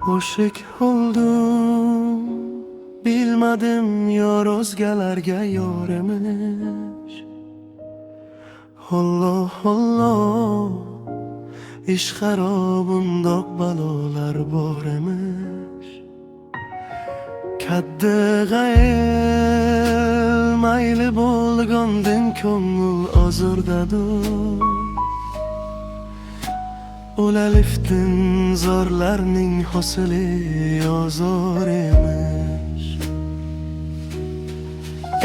Oshik oldum, bilmadim yor o'zgalarga yor emish. Alloh Alloh, ish xarob undoq balolar bor emish. Kaddi g'ayl mayli bo'lgandin ko'ngil ozurdadir. Ul alifdin zorlarning hosili ozor emish.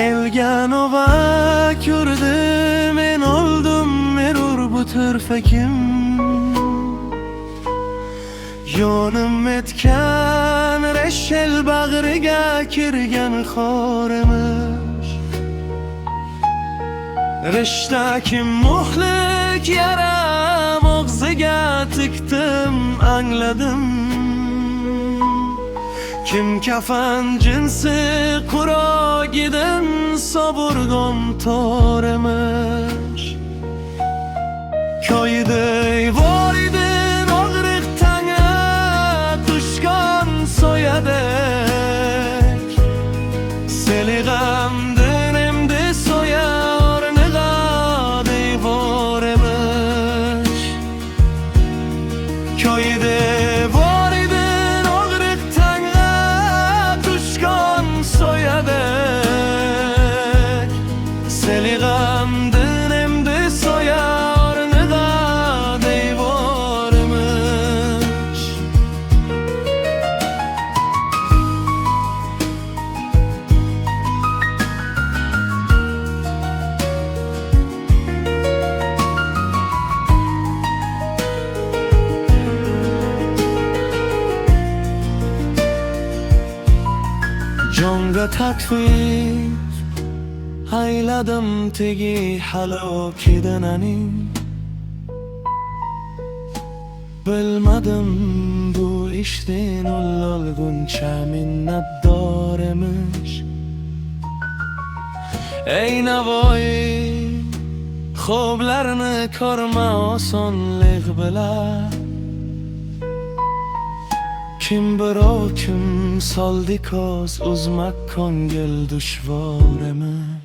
Elga nova ko'rdi men oldum merur bu turfakim. Yonim etgan reshel bag'riga kirgan xor emish. Rishtaki muhlik yaram og'ziga tikdim, angladim. Kim kafan jinsi qurogidin soburgom tor emish. Koyday voridin og'riq tanga tushgan soyadek. Seni g'amdin emdi soyar nig'adi vor emish. Koyday voridin og'riq tanga tushgan soyadek. Seni g'amdin emdi soyar nig'adi vor emish. Jonga taklif ayladim tegi halokidan ani. Bilmadim bu ishdan olguncha minnatdor emish. Ey Navoiy, xo'blarni ko'rma osonlik bilan. Kim birov kim soldi ko'z uzmak ko'ngil dushvor emish.